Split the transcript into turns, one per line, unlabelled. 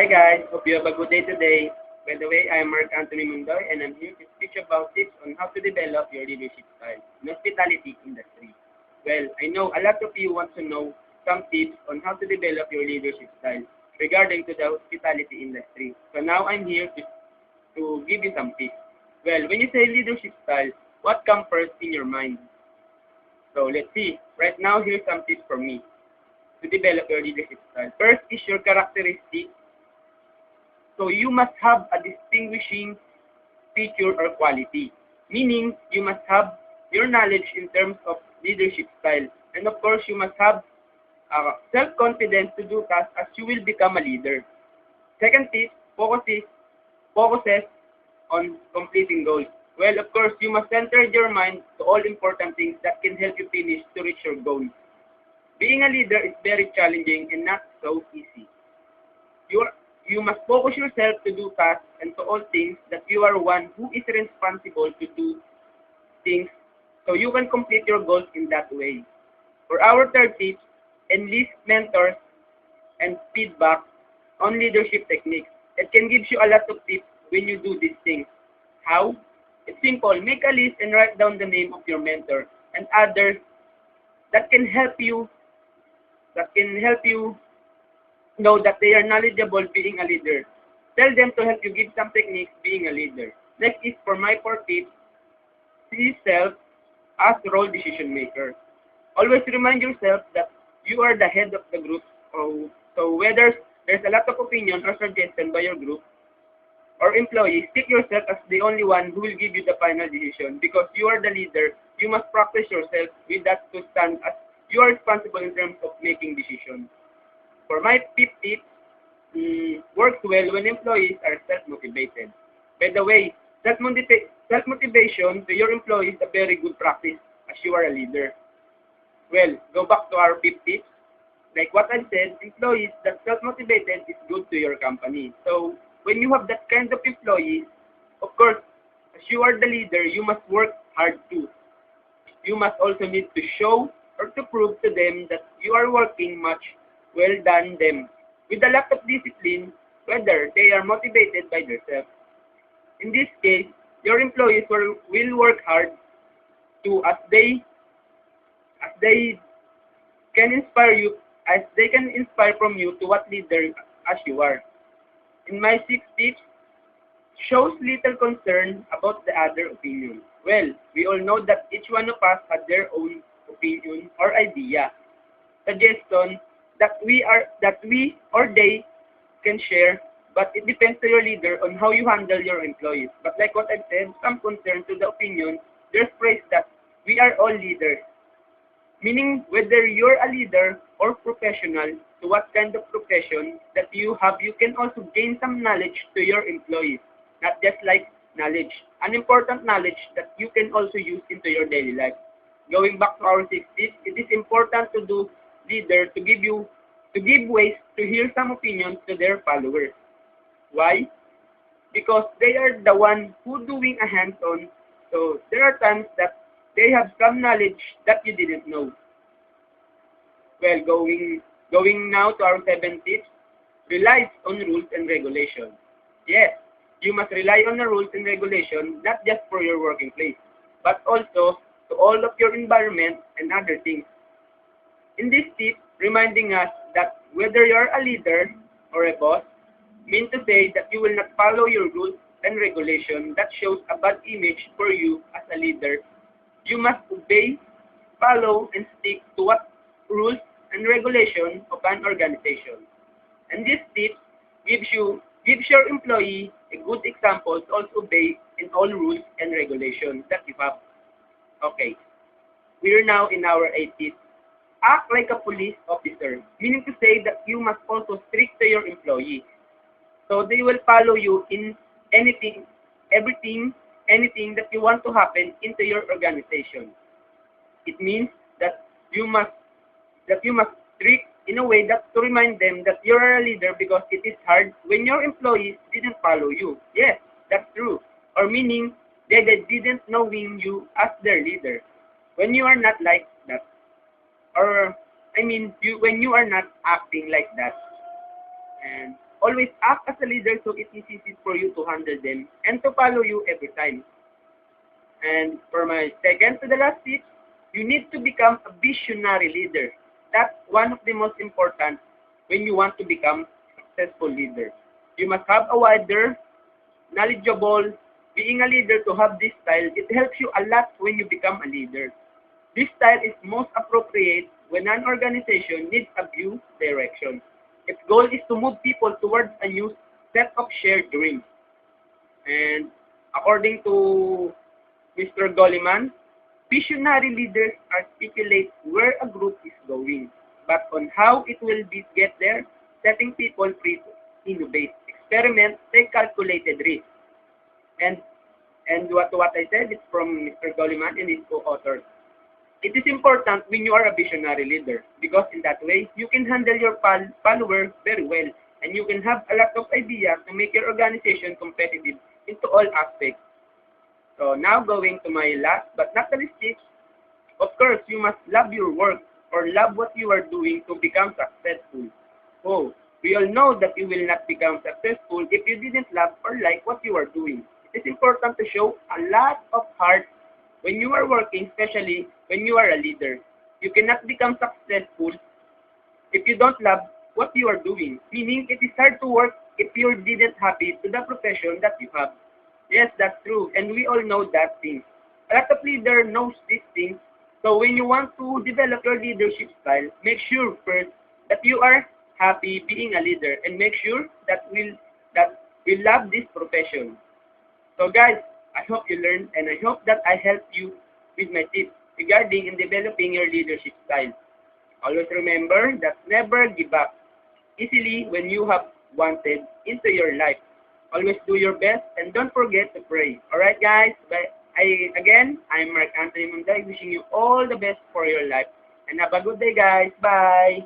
Hi guys, hope you have a good day today. By the way, I am Mark Anthony Mundoy and I'm here to teach about tips on how to develop your leadership style in hospitality industry. Well, I know a lot of you want to know some tips on how to develop your leadership style regarding to the hospitality industry. So now I'm here to give you some tips. Well, when you say leadership style, what comes first in your mind? So let's see. Right now, here's some tips from me to develop your leadership style. First is your characteristic. So you must have a distinguishing feature or quality, meaning you must have your knowledge in terms of leadership style. And of course, you must have self-confidence to do tasks as you will become a leader. Second tip, focuses on completing goals. Well, of course, you must center your mind to all important things that can help you finish to reach your goal. Being a leader is very challenging and not so easy. You must focus yourself to do tasks and to all things that you are one who is responsible to do things so you can complete your goals in that way. For our third tip, enlist mentors and feedback on leadership techniques. It can give you a lot of tips when you do these things. How? It's simple. Make a list and write down the name of your mentor and others that can help you know that they are knowledgeable being a leader. Tell them to help you give some techniques being a leader. Next is for my fourth tip, see yourself as role decision maker. Always remind yourself that you are the head of the group. So whether there's a lot of opinion or suggestion by your group or employees, take yourself as the only one who will give you the final decision. Because you are the leader, you must practice yourself with that to stand as you are responsible in terms of making decisions. For my fifth tip, works well when employees are self-motivated. By the way, self-motivation to your employees is a very good practice as you are a leader. Well, go back to our fifth tip. Like what I said, employees that self-motivated is good to your company. So when you have that kind of employees, of course, as you are the leader, you must work hard too. You must also need to show or to prove to them that you are working much well done them with a lot of discipline, whether they are motivated by themselves. In this case, your employees will work hard to as they can inspire from you to what leader as you are. In my sixth tip, shows little concern about the other opinion. Well, we all know that each one of us had their own opinion or idea, suggestion that we or they can share, but it depends to your leader on how you handle your employees. But like what I said, some concern to the opinion, there's phrase that we are all leaders. Meaning whether you're a leader or professional, to what kind of profession that you have, you can also gain some knowledge to your employees. Not just like knowledge, an important knowledge that you can also use into your daily life. Going back to our sixth tip, it is important to do leader to give ways to hear some opinions to their followers. Why? Because they are the one who doing a hands-on. So there are times that they have some knowledge that you didn't know. Well, going now to our seventh tip, relies on rules and regulations. Yes, you must rely on the rules and regulations not just for your working place, but also to all of your environment and other things. In this tip, reminding us that whether you're a leader or a boss, mean to say that you will not follow your rules and regulations that shows a bad image for you as a leader. You must obey, follow, and stick to what rules and regulations of an organization. And this tip gives your employee a good example to also obey in all rules and regulations that you have. Okay, we are now in our eighth tip. Act like a police officer, meaning to say that you must also strict to your employees. So they will follow you in anything that you want to happen into your organization. It means that you must strict in a way that to remind them that you are a leader because it is hard when your employees didn't follow you. Yes, that's true. Or meaning they didn't knowing you as their leader. When you are not like that, or when you are not acting like that, and always act as a leader so it is easy for you to handle them and to follow you every time. And for my second to the last tip, you need to become a visionary leader. That's one of the most important when you want to become a successful leader. You must have a wider, knowledgeable, being a leader to have this style. It helps you a lot when you become a leader. This style is most appropriate when an organization needs a view direction. Its goal is to move people towards a new set of shared dreams. And according to Mr. Goleman, visionary leaders articulate where a group is going, but on how it will be get there, setting people free to innovate, experiment, take calculated risks. And what I said is from Mr. Goleman and his co-authors. It is important when you are a visionary leader because in that way, you can handle your followers very well and you can have a lot of ideas to make your organization competitive into all aspects. So now going to my last but not the least tip, of course, you must love your work or love what you are doing to become successful. Oh, we all know that you will not become successful if you didn't love or like what you are doing. It is important to show a lot of heart when you are working, especially when you are a leader. You cannot become successful if you don't love what you are doing, meaning it is hard to work if you didn't happy to the profession that you have. Yes, that's true, and we all know that thing. A lot of leaders knows these things, so when you want to develop your leadership style, make sure first that you are happy being a leader, and make sure that you love this profession. So guys, I hope you learned, and I hope that I helped you with my tips regarding in developing your leadership style. Always remember that never give up easily when you have wanted into your life. Always do your best and don't forget to pray. Alright guys, I'm Mark Anthony Munday wishing you all the best for your life. And have a good day guys. Bye!